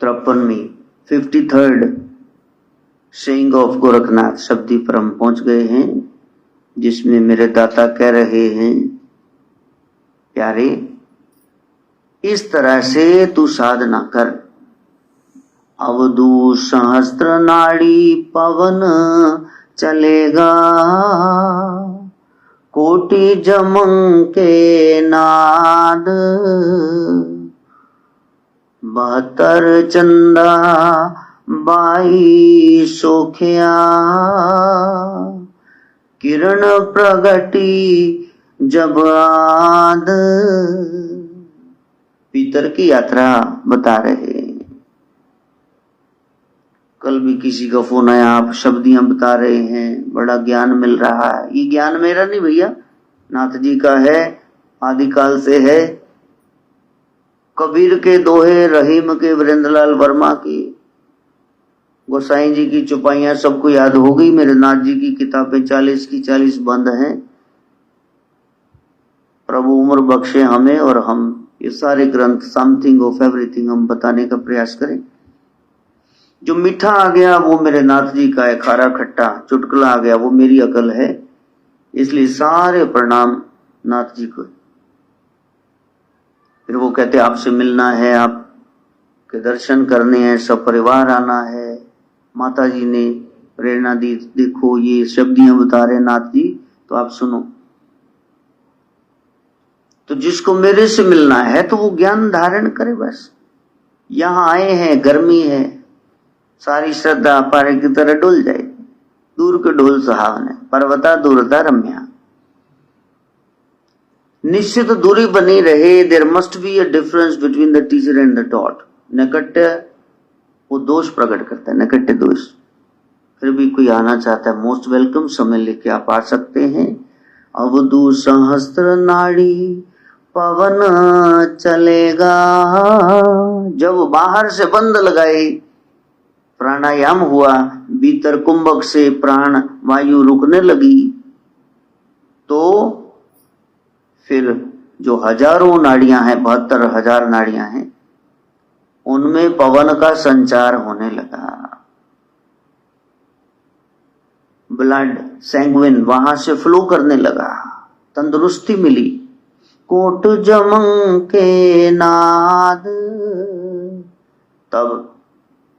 53वीं 53rd saying of Gorakhnath शब्दी पर हम पहुंच गए हैं, जिसमें मेरे दाता कह रहे हैं, प्यारे इस तरह से तू साधना कर। अवधू सहस्त्र नाड़ी पवन चलेगा, कोटि जमं के नाद 72 चंदा 22 सोखिया, किरण प्रगटी जब आद। भीतर की यात्रा बता रहे हैं। कल भी किसी का फोन आया, आप शब्दियां बता रहे हैं, बड़ा ज्ञान मिल रहा है। ये ज्ञान मेरा नहीं भैया, नाथ जी का है, आदिकाल से है। कबीर के दोहे, रहीम के, वीरेंद्रलाल वर्मा की, गोसाई जी की चौपाइयां सबको याद हो गई। मेरे नाथ जी की किताबें 40 की 40 बंद हैं। प्रभु उम्र बख्शे हमें, और हम ये सारे ग्रंथ समथिंग ऑफ एवरीथिंग हम बताने का प्रयास करें। जो मीठा आ गया वो मेरे नाथ जी का है, खारा खट्टा चुटकुला आ गया वो मेरी अकल है। इसलिए सारे प्रणाम नाथ जी को। फिर वो कहते आपसे मिलना है, आपके दर्शन करने हैं, सब परिवार आना है। माता जी ने प्रेरणा दी, देखो ये शब्दियां बता रहे नाथ जी, तो आप सुनो। तो जिसको मेरे से मिलना है तो वो ज्ञान धारण करे। बस यहां आए हैं, गर्मी है, सारी श्रद्धा पारे की तरह डुल जाए। दूर के ढोल सुहावने, पर्वता दूरता रम्या। निश्चित दूरी बनी रहे। There must be a difference between the teacher and the taught. नैकट्य वो दोष प्रकट करता है, नैकट्य दोष। फिर भी कोई आना चाहता है, मोस्ट वेलकम, समय लेके आप आ सकते हैं। अवधू सहस्त्र नाड़ी पवन चलेगा। जब बाहर से बंद लगाई, प्राणायाम हुआ, भीतर कुंभक से प्राण वायु रुकने लगी, तो फिर जो हजारों नाड़ियां हैं, 72,000 नाड़ियां हैं, उनमें पवन का संचार होने लगा। ब्लड सैंग्विन वहां से फ्लो करने लगा, तंदुरुस्ती मिली। कोट जमं के नाद, तब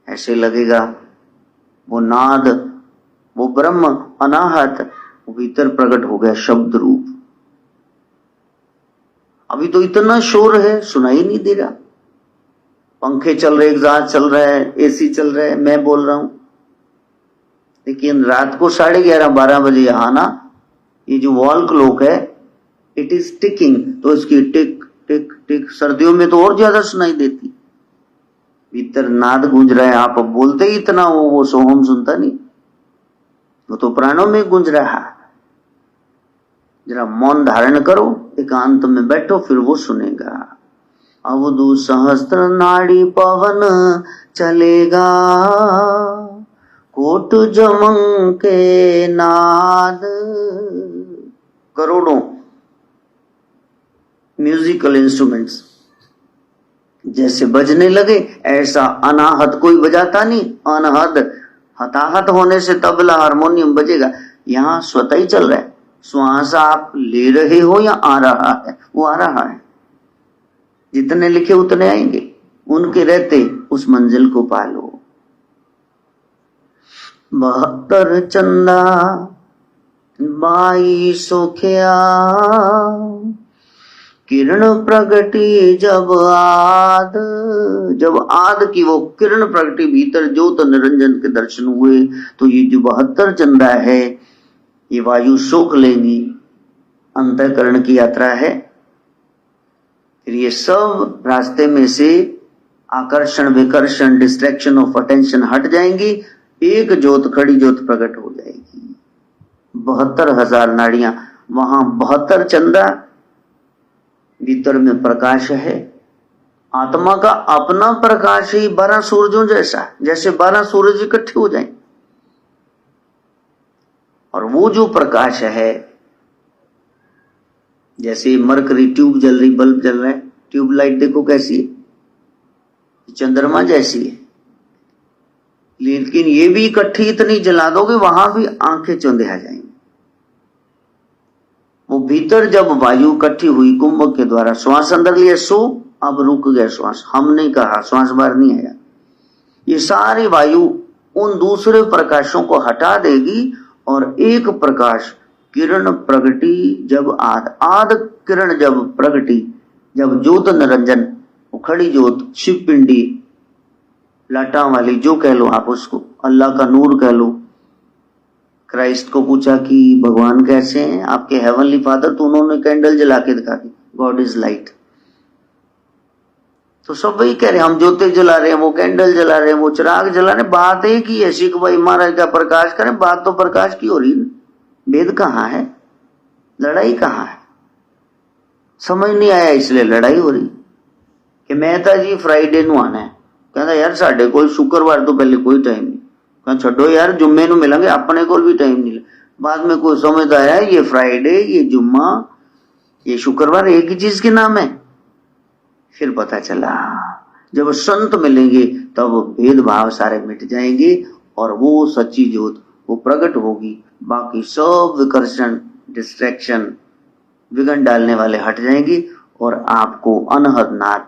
ऐसे लगेगा वो नाद, वो ब्रह्म अनाहत वो भीतर प्रकट हो गया शब्द रूप। अभी तो इतना शोर है, सुनाई नहीं दे रहा। पंखे चल रहे, एग्जॉस्ट चल रहा है, एसी चल रहा है, मैं बोल रहा हूं। लेकिन रात को 11:30-12 बजे यहां ना, ये जो वॉल क्लॉक है, इट इज टिकिंग, तो इसकी टिक टिक टिक सर्दियों में तो और ज्यादा सुनाई देती। भीतर नाद गूंज रहा है, आप बोलते ही इतना वो सोहम सुनता नहीं, वो तो प्राणों में गूंज रहा है। जरा मौन धारण करो, एकांत में बैठो, फिर वो सुनेगा। अवधू सहस्त्र नाड़ी पवन चलेगा, कोट जमं के नाद। करोड़ों म्यूजिकल इंस्ट्रूमेंट्स जैसे बजने लगे, ऐसा अनाहत कोई बजाता नहीं। अनहद हताहत होने से तबला हारमोनियम बजेगा, यहां स्वतः ही चल रहा है। श्वास आप ले रहे हो या आ रहा है, वो आ रहा है। जितने लिखे उतने आएंगे, उनके रहते उस मंजिल को पालो। 72 चंदा 22 सोखिया, किरण प्रगटी जब आद। जब आद की वो किरण प्रगटी, भीतर ज्योत निरंजन के दर्शन हुए, तो ये जो 72 चंदा है, ये वायु सोख लेगी। अंतःकरण की यात्रा है। फिर ये सब रास्ते में से आकर्षण विकर्षण डिस्ट्रैक्शन ऑफ अटेंशन हट जाएंगी। एक ज्योत, खड़ी ज्योत प्रकट हो जाएगी। 72,000 नाड़ियां, वहां 72 चंदा, भीतर में प्रकाश है। आत्मा का अपना प्रकाश ही 12 सूरजों जैसा, जैसे 12 सूरज इकट्ठे हो जाएं। और वो जो प्रकाश है, जैसे मरकरी ट्यूब जल रही, बल्ब जल रहा है, ट्यूबलाइट देखो कैसी है, चंद्रमा जैसी है, लेकिन ये भी इकट्ठी इतनी जला दोगे वहां भी आंखें चौंधिया जाएंगी। वो भीतर जब वायु इकट्ठी हुई कुंभ के द्वारा, श्वास अंदर लिए सो, अब रुक गया श्वास, हम नहीं कहा श्वास बाहर नहीं आया, ये सारी वायु उन दूसरे प्रकाशों को हटा देगी और एक प्रकाश किरण प्रगटी जब आद किरण जब प्रगटी, जब ज्योत निरंजन, खड़ी ज्योत, शिव पिंडी, लाटा वाली, जो कह लो आप उसको, अल्लाह का नूर कह लो। क्राइस्ट को पूछा कि भगवान कैसे हैं आपके हेवनली फादर, तो उन्होंने कैंडल जला के दिखा दी, गॉड इज लाइट। तो सब वही कह रहे हैं, हम ज्योति जला रहे हैं, वो कैंडल जला रहे हैं, वो चिराग जला रहे हैं, बात एक ही है, सिख भाई महाराज का प्रकाश करें, बात तो प्रकाश की हो रही है, भेद कहाँ है, लड़ाई कहाँ है, समझ नहीं आया इसलिए लड़ाई हो रही। कि मेहता जी फ्राइडे ਨੂੰ आना है, कहता यार साढ़े को शुक्रवार तो पहले कोई टाइम नहीं, कहता छो यार जुम्मे ਨੂੰ मिलेंगे, अपने को भी टाइम नहीं। बाद में कोई समझ आया ये फ्राइडे, ये जुम्मा, ये शुक्रवार एक ही चीज के नाम है। फिर पता चला जब संत मिलेंगे तब भेदभाव सारे मिट जाएंगे और वो सच्ची ज्योत वो प्रकट होगी, बाकी सब विकर्षण, डिस्ट्रैक्शन, विघन डालने वाले हट जाएंगे और आपको अनहद नाद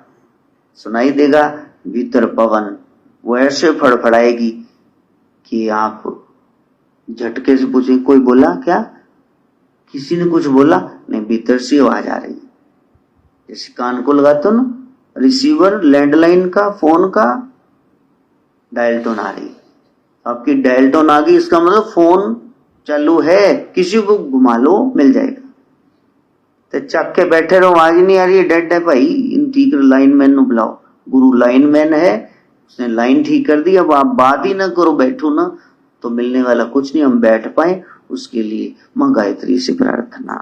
सुनाई देगा। भीतर पवन वो ऐसे फड़फड़ाएगी कि आप झटके से पूछेंगे कोई बोला क्या, किसी ने कुछ बोला नहीं, भीतर से आवाज आ रही है। जैसे कान को लगाते हो ना रिसीवर, लैंडलाइन का, फोन का डायल टोन आ रही, आपकी डायल टोन आ गई, इसका मतलब फोन चालू है, किसी को घुमा लो मिल जाएगा। तो चक के बैठे रहो, आवाज नहीं आ रही है, डेड है भाई, इन ठीक लाइनमैन को बुलाओ, गुरु लाइनमैन है, उसने लाइन ठीक कर दी, अब आप बात ही ना करो, बैठो ना, तो मिलने वाला कुछ नहीं, हम बैठ पाए, उसके लिए मां गायत्री से प्रार्थना।